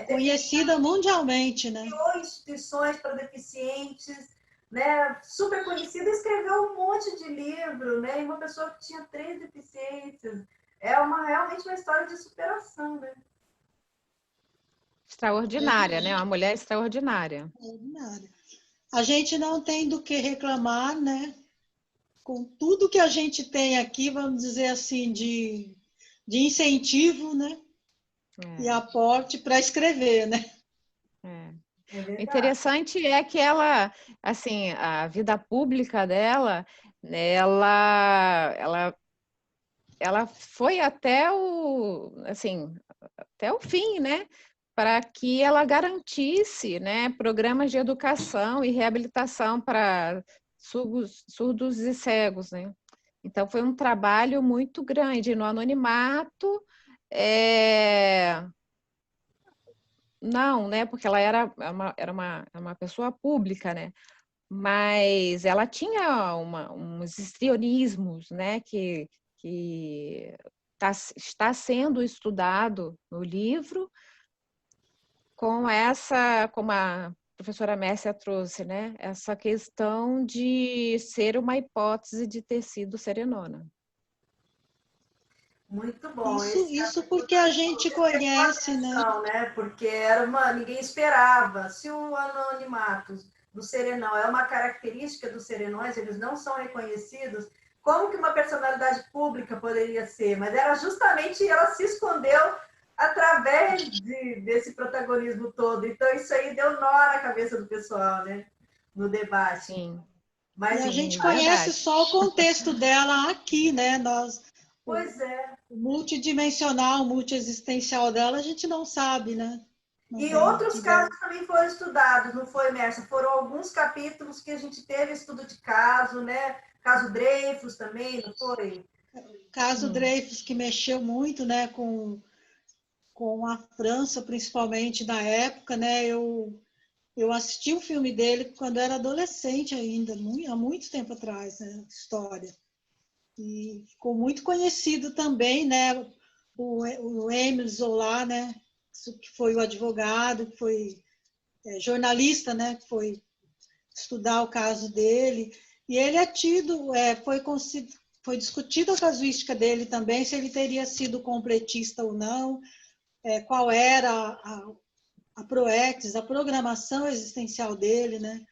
conhecida mundialmente, né? Instituições para deficientes, né? Super conhecida, escreveu um monte de livro, né? E uma pessoa que tinha 3 deficiências. É realmente uma história de superação, né? Extraordinária, né? Uma mulher extraordinária. Extraordinária. A gente não tem do que reclamar, né? Com tudo que a gente tem aqui, vamos dizer assim, de incentivo, né? E aporte para escrever, né? O interessante é que ela, assim, a vida pública dela, ela foi até até o fim, né? Para que ela garantisse, né, programas de educação e reabilitação para surdos e cegos, né? Então, foi um trabalho muito grande no anonimato. Não, né? Porque ela era uma pessoa pública, né? Mas ela tinha uns histrionismos, né? Que está sendo estudado no livro como a professora Mércia trouxe, né? Essa questão de ser uma hipótese de ter sido serenona. Muito bom. Isso porque a gente conhece, né? Porque ninguém esperava. Se o anonimato do serenão é uma característica dos serenões, eles não são reconhecidos, como que uma personalidade pública poderia ser? Mas era justamente ela se escondeu através desse protagonismo todo. Então, isso aí deu nó na cabeça do pessoal, né? No debate. Sim. Mas a gente conhece só o contexto dela aqui, né? Pois é. O multidimensional, multiexistencial dela, a gente não sabe, né? E outros casos também foram estudados, não foi, Mércia? Foram alguns capítulos que a gente teve estudo de caso, né? Caso Dreyfus também, não foi? Caso Dreyfus, que mexeu muito, né, com a França, principalmente na época, né? Eu Eu assisti o filme dele quando era adolescente ainda, há muito tempo atrás, né? História. E ficou muito conhecido também, né? O Émile Zola, né? Que foi o advogado, que foi jornalista, né? Que foi estudar o caso dele. E ele é tido, foi discutida a casuística dele também, se ele teria sido completista ou não, qual era a ProEx, a programação existencial dele, né?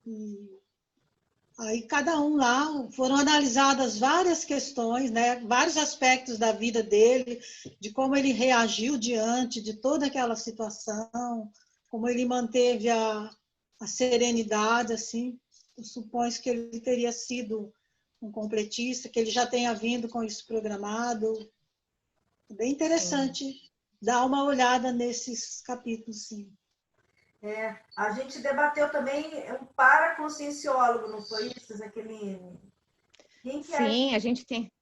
E aí cada um lá, foram analisadas várias questões, né? Vários aspectos da vida dele, de como ele reagiu diante de toda aquela situação, como ele manteve a serenidade, assim. Supõe que ele teria sido um completista, que ele já tenha vindo com isso programado. É bem interessante dar uma olhada nesses capítulos, sim. A gente debateu também um paraconscienciólogo, não foi isso, Jaqueline? Sim, a gente tem.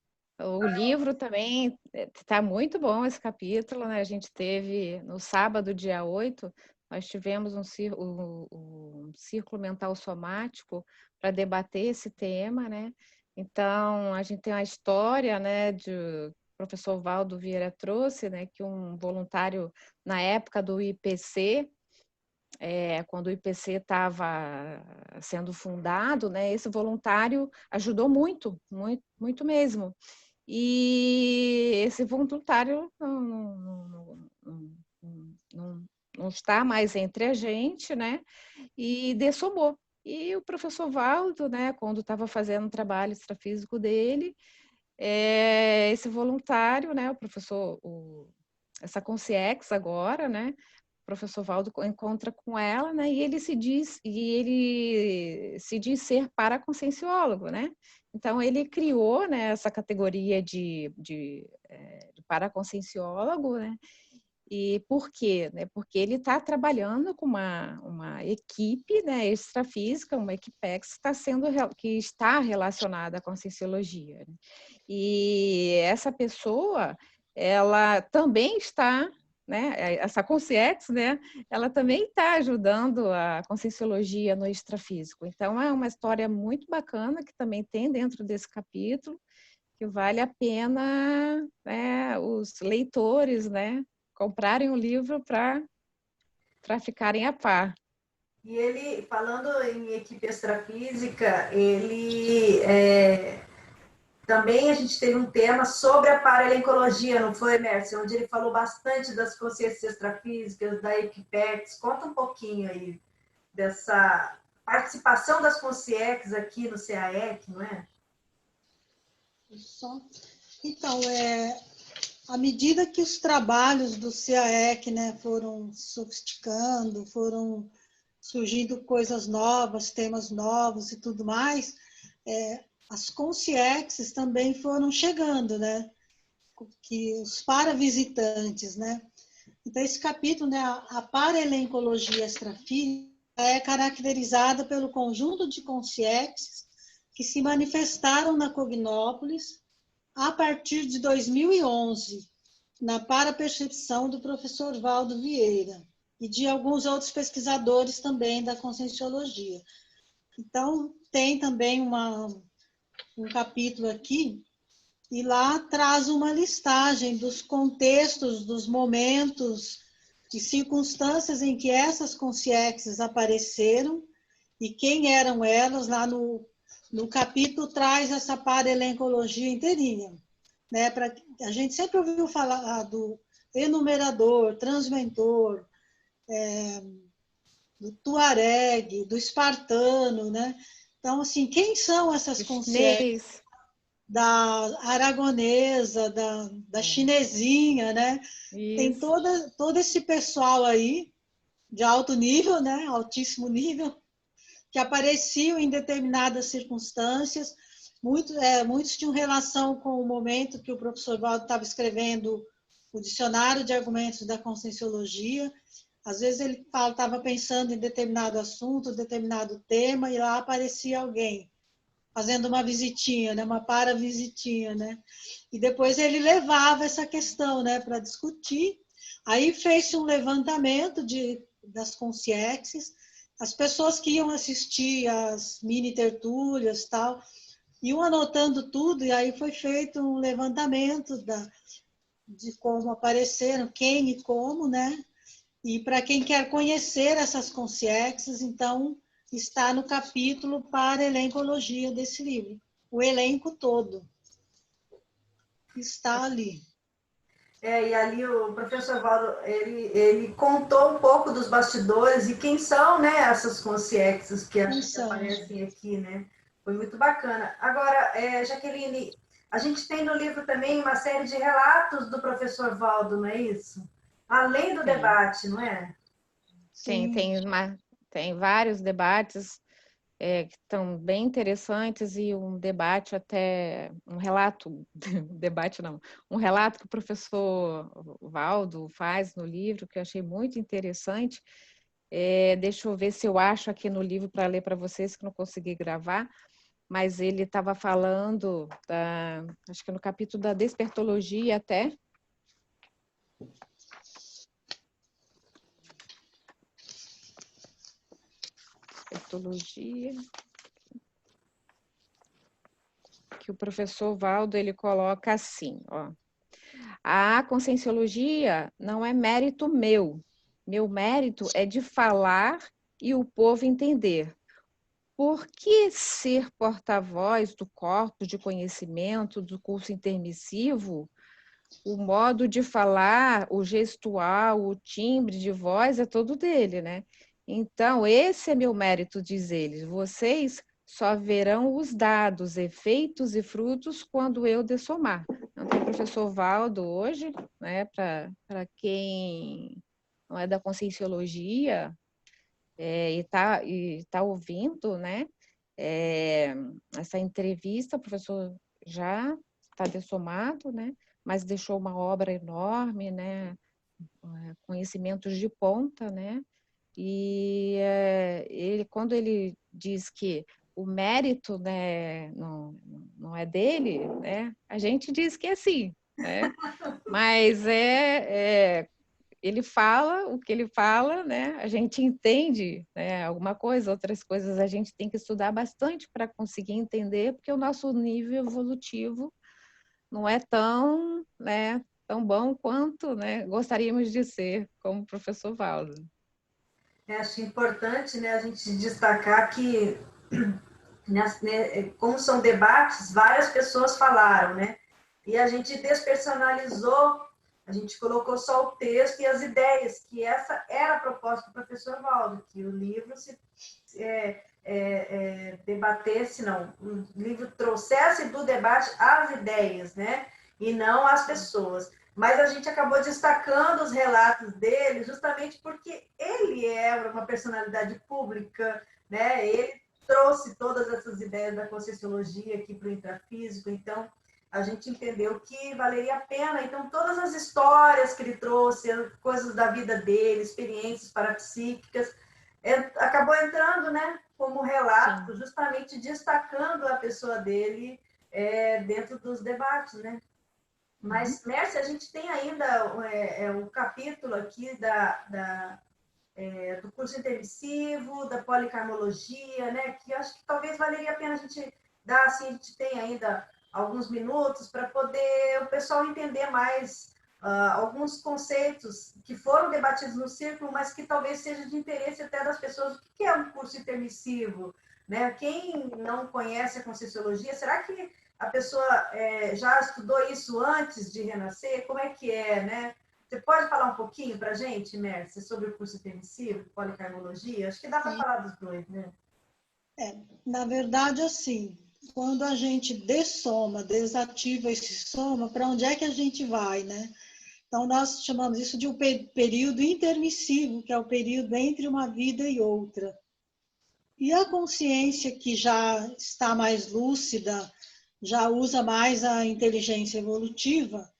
O livro também está muito bom, esse capítulo, né? A gente teve no sábado, dia 8, nós tivemos um círculo mental somático para debater esse tema, né? Então, a gente tem a história, né, o professor Valdo Vieira trouxe, né, que um voluntário na época do IPC, quando o IPC estava sendo fundado, né, esse voluntário ajudou muito, muito, muito mesmo. E esse voluntário não está mais entre a gente, né? E dessomou. E o professor Valdo, né, quando estava fazendo o trabalho extrafísico dele, esse voluntário, né, o professor, essa Consciex agora, né, o professor Valdo encontra com ela, né, e ele se diz ser paraconscienciólogo, né? Então ele criou, né, essa categoria de paraconscienciólogo, né? E por quê? Né? Porque ele está trabalhando com uma equipe, né, extrafísica, uma equipex que está relacionada com a conscienciologia. Né? E essa pessoa, ela também está, né, essa Consciex, né, ela também está ajudando a conscienciologia no extrafísico. Então, é uma história muito bacana que também tem dentro desse capítulo, que vale a pena, né, os leitores, né, comprarem o livro para ficarem a par. E ele, falando em equipe extrafísica, ele também a gente teve um tema sobre a paralencologia, não foi, Mércio? Onde ele falou bastante das consciências extrafísicas, da Equipex. Conta um pouquinho aí dessa participação das consciex aqui no CAEC, não é? Então, à medida que os trabalhos do CAEC, né, foram sofisticando, foram surgindo coisas novas, temas novos e tudo mais, as consciexes também foram chegando, né? Que os paravisitantes, né? Então, esse capítulo, né, a paralencologia extrafísica, é caracterizada pelo conjunto de consciexes que se manifestaram na Cognópolis a partir de 2011, na parapercepção do professor Valdo Vieira e de alguns outros pesquisadores também da conscienciologia. Então, tem também um capítulo aqui, e lá traz uma listagem dos contextos, dos momentos, de circunstâncias em que essas consciexes apareceram e quem eram elas. Lá no capítulo traz essa paralencologia inteirinha. Né? A gente sempre ouviu falar do enumerador, transmentor, do tuareg, do espartano, né? Então, assim, quem são essas consciências? Da aragonesa, da chinesinha, né? Isso. Tem todo esse pessoal aí, de alto nível, né? Altíssimo nível, que apareciam em determinadas circunstâncias. Muitos tinham relação com o momento que o professor Valdo estava escrevendo o Dicionário de Argumentos da Conscienciologia. Às vezes ele estava pensando em determinado assunto, determinado tema, e lá aparecia alguém fazendo uma visitinha, né, uma para-visitinha, né? E depois ele levava essa questão, né, para discutir. Aí fez-se um levantamento de das consciências, as pessoas que iam assistir as mini tertúlias e tal, iam anotando tudo, e aí foi feito um levantamento de como apareceram, quem e como, né? E para quem quer conhecer essas consciências, então, está no capítulo para elencologia desse livro. O elenco todo está ali. E ali o professor Valdo, ele contou um pouco dos bastidores e quem são, né, essas consciências que aparecem aqui, né? Foi muito bacana. Agora, Jaqueline, a gente tem no livro também uma série de relatos do professor Valdo, não é isso? Além do debate, não é? Sim, tem vários debates que estão bem interessantes e um debate até, um relato, debate não, um relato que o professor Valdo faz no livro, que eu achei muito interessante. Deixa eu ver se eu acho aqui no livro para ler para vocês, que não consegui gravar, mas ele estava falando, acho que no capítulo da despertologia até, despertologia, que o professor Valdo ele coloca assim, ó: a conscienciologia não é mérito meu. Meu mérito é de falar e o povo entender. Por que ser porta-voz do corpo de conhecimento do curso intermissivo, o modo de falar, o gestual, o timbre de voz é todo dele, né? Então, esse é meu mérito, diz ele. Vocês só verão os dados, efeitos e frutos quando eu dessomar. Então, o professor Valdo hoje, né, para quem não é da conscienciologia e tá ouvindo, né, essa entrevista, o professor já está dessomado, né, mas deixou uma obra enorme, né, conhecimentos de ponta, né, e quando ele diz que o mérito, né, não é dele, né, a gente diz que é sim, né, mas ele fala o que ele fala, né, a gente entende, né, alguma coisa, outras coisas a gente tem que estudar bastante para conseguir entender, porque o nosso nível evolutivo não é tão, né, tão bom quanto, né, gostaríamos de ser, como o professor Valdo. Acho importante, né, a gente destacar que, como são debates, várias pessoas falaram, né? E a gente despersonalizou, a gente colocou só o texto e as ideias, que essa era a proposta do professor Valdo, que o livro debatesse, não, o livro trouxesse do debate as ideias, né? E não as pessoas. Mas a gente acabou destacando os relatos dele justamente porque ele é uma personalidade pública, né? Ele trouxe todas essas ideias da conscienciologia aqui para o intrafísico, então a gente entendeu que valeria a pena. Então, todas as histórias que ele trouxe, coisas da vida dele, experiências parapsíquicas, acabou entrando, né, como relato, sim, justamente destacando a pessoa dele dentro dos debates, né? Mas, Mércia, a gente tem ainda um capítulo aqui do curso intermissivo, da policarmologia, né? Que eu acho que talvez valeria a pena a gente dar, assim, a gente tem ainda alguns minutos para poder o pessoal entender mais alguns conceitos que foram debatidos no círculo, mas que talvez seja de interesse até das pessoas. O que é um curso intermissivo? Né? Quem não conhece a Conscienciologia, será que a pessoa já estudou isso antes de renascer? Como é que é, né? Você pode falar um pouquinho para a gente, Mércia, sobre o curso intermissivo, policarmologia? Acho que dá para falar dos dois, né? Na verdade, assim, quando a gente dessoma, desativa esse soma, para onde é que a gente vai, né? Então, nós chamamos isso de um período intermissivo, que é o período entre uma vida e outra. E a consciência que já está mais lúcida, já usa mais a inteligência evolutiva,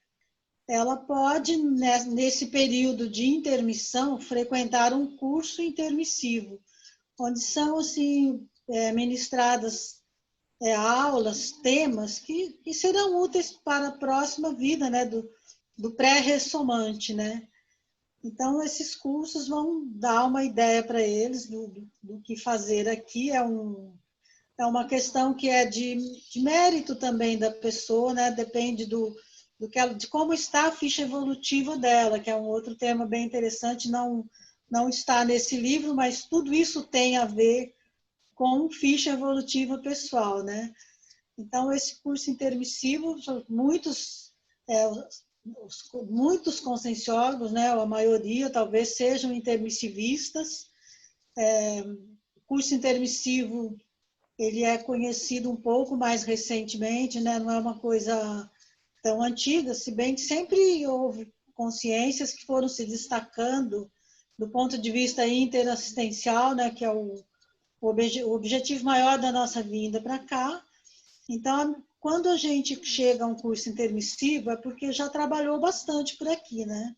ela pode, nesse período de intermissão, frequentar um curso intermissivo, onde são, assim, ministradas aulas, temas que serão úteis para a próxima vida, né, do pré-ressomante, né? Então, esses cursos vão dar uma ideia para eles do que fazer aqui. É uma questão que é de mérito também da pessoa, né? Depende de como está a ficha evolutiva dela, que é um outro tema bem interessante, não está nesse livro, mas tudo isso tem a ver com ficha evolutiva pessoal, né? Então, esse curso intermissivo, muitos conscienciólogos, né, a maioria talvez sejam intermissivistas. O curso intermissivo, ele é conhecido um pouco mais recentemente, né, não é uma coisa tão antiga, se bem que sempre houve consciências que foram se destacando do ponto de vista interassistencial, né, que é o objetivo maior da nossa vinda para cá. Então, quando a gente chega a um curso intermissivo, é porque já trabalhou bastante por aqui, né?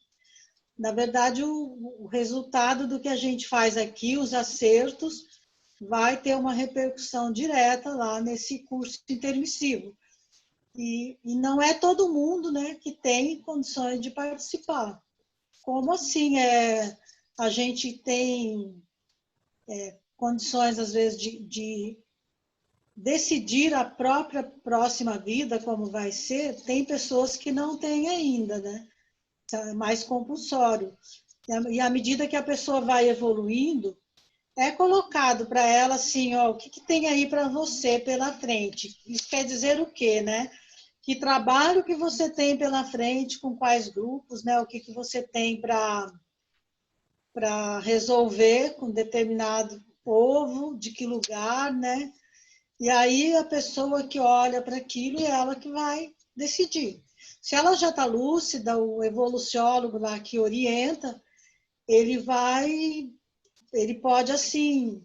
Na verdade, o resultado do que a gente faz aqui, os acertos, vai ter uma repercussão direta lá nesse curso intermissivo. E não é todo mundo, né, que tem condições de participar. Como assim a gente tem condições, às vezes, de decidir a própria próxima vida, como vai ser, tem pessoas que não têm ainda, né? É mais compulsório. E à medida que a pessoa vai evoluindo, é colocado para ela assim, ó, o que tem aí para você pela frente? Isso quer dizer o quê, né? Que trabalho que você tem pela frente, com quais grupos, né? O que você tem para resolver com determinado povo, de que lugar, né? E aí a pessoa que olha para aquilo é ela que vai decidir. Se ela já está lúcida, o evoluciólogo lá que orienta, ele pode assim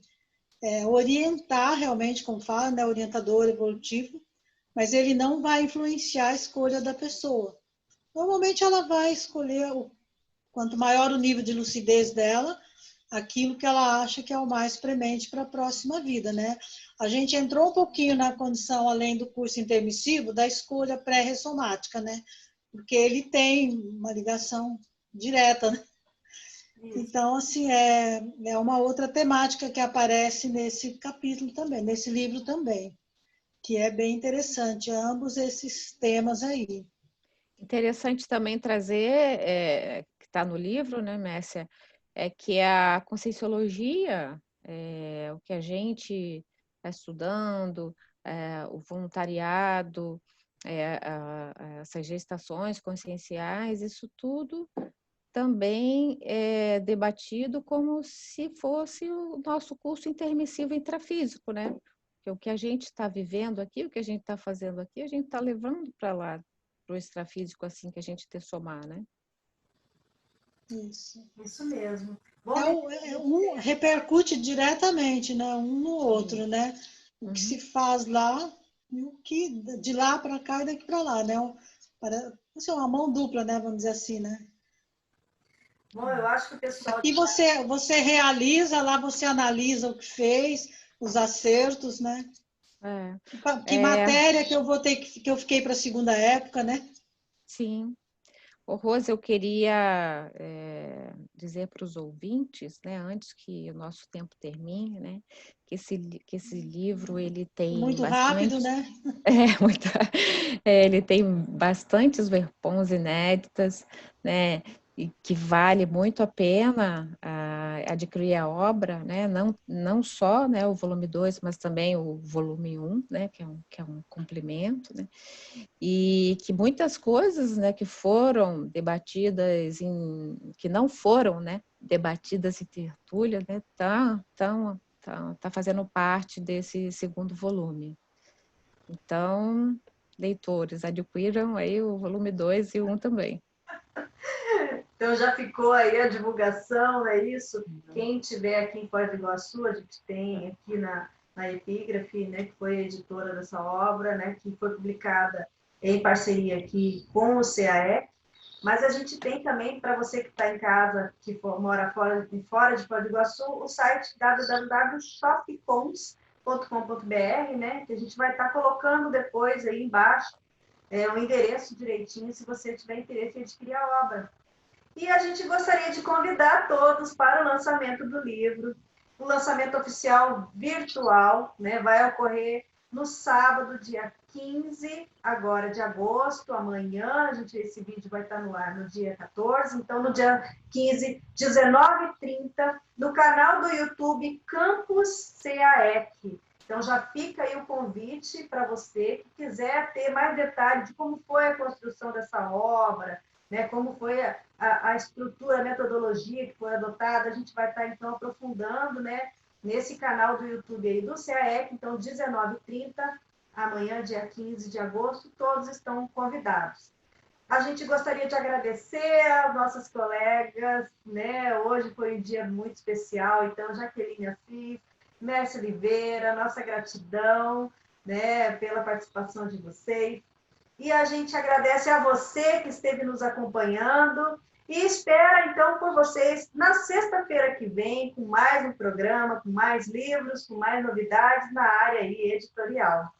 orientar realmente, como fala, né, orientador evolutivo, mas ele não vai influenciar a escolha da pessoa. Normalmente ela vai escolher, quanto maior o nível de lucidez dela, aquilo que ela acha que é o mais premente para a próxima vida, né? A gente entrou um pouquinho na condição, além do curso intermissivo, da escolha pré-ressomática, né? Porque ele tem uma ligação direta, né? Então, assim, é uma outra temática que aparece nesse capítulo também, nesse livro também, que é bem interessante, ambos esses temas aí. Interessante também trazer, que está no livro, né, Mércia, é que a Conscienciologia, o que a gente está estudando, o voluntariado, essas gestações conscienciais, isso tudo também é debatido como se fosse o nosso curso intermissivo intrafísico, né? Porque o que a gente está vivendo aqui, o que a gente está fazendo aqui, a gente está levando para lá, para o extrafísico, assim que a gente somar, né? Isso mesmo. Repercute diretamente, né, um no outro, né? O que se faz lá e o que de lá para cá e daqui para lá, né? Isso é uma mão dupla, né? Vamos dizer assim, né? Bom, eu acho que o pessoal... Aqui você realiza, lá você analisa o que fez, os acertos, né? Que matéria que eu vou ter que eu fiquei para a segunda época, né? Sim. Ô, Rose, eu queria dizer para os ouvintes, né, antes que o nosso tempo termine, né, que esse livro ele tem muito bastante, rápido, né? Ele tem bastantes verpons inéditas, né, e que vale muito a pena adquirir a obra, né, não só, né, o volume 2, mas também o volume 1, né, que é um complemento, né, e que muitas coisas, né, que foram debatidas que não foram, né, debatidas em tertúlia, né, tá fazendo parte desse segundo volume. Então, leitores, adquiram aí o volume 2 e o 1 também. Então já ficou aí a divulgação, é isso? Quem tiver aqui em Foz do Iguaçu, a gente tem aqui na Epígrafe, né, que foi a editora dessa obra, né, que foi publicada em parceria aqui com o CAE, mas a gente tem também, para você que está em casa, que mora fora de Foz do Iguaçu, o site www.shopcons.com.br, né, que a gente vai estar colocando depois aí embaixo o endereço direitinho, se você tiver interesse em adquirir a obra. E a gente gostaria de convidar todos para o lançamento do livro. O lançamento oficial virtual, né, vai ocorrer no sábado, dia 15 agora de agosto, amanhã. Esse vídeo vai estar no ar no dia 14, então no dia 15, 19h30, no canal do YouTube Campus CAEC. Então já fica aí o convite para você que quiser ter mais detalhes de como foi a construção dessa obra, né, como foi a estrutura, a metodologia que foi adotada. A gente vai estar, então, aprofundando, né, nesse canal do YouTube aí do CAEC. Então, 19h30, amanhã, dia 15 de agosto, todos estão convidados. A gente gostaria de agradecer às nossas colegas, né? Hoje foi um dia muito especial, então, Jaqueline Assis, Mércia Oliveira, nossa gratidão, né, pela participação de vocês. E a gente agradece a você que esteve nos acompanhando e espera, então, por vocês na sexta-feira que vem, com mais um programa, com mais livros, com mais novidades na área aí editorial.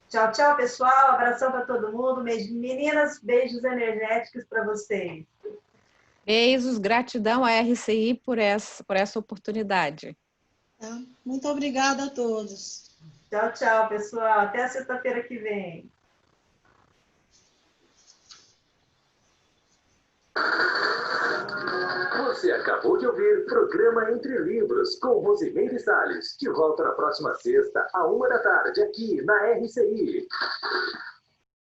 Tchau, tchau, pessoal. Abração para todo mundo. Meninas, beijos energéticos para vocês. Beijos, gratidão à RCI por essa oportunidade. Tá? Muito obrigada a todos. Tchau, tchau, pessoal. Até a sexta-feira que vem. Você acabou de ouvir Programa Entre Livros, com Rosimeire Salles, que volta na próxima sexta, à 13h, aqui na RCI.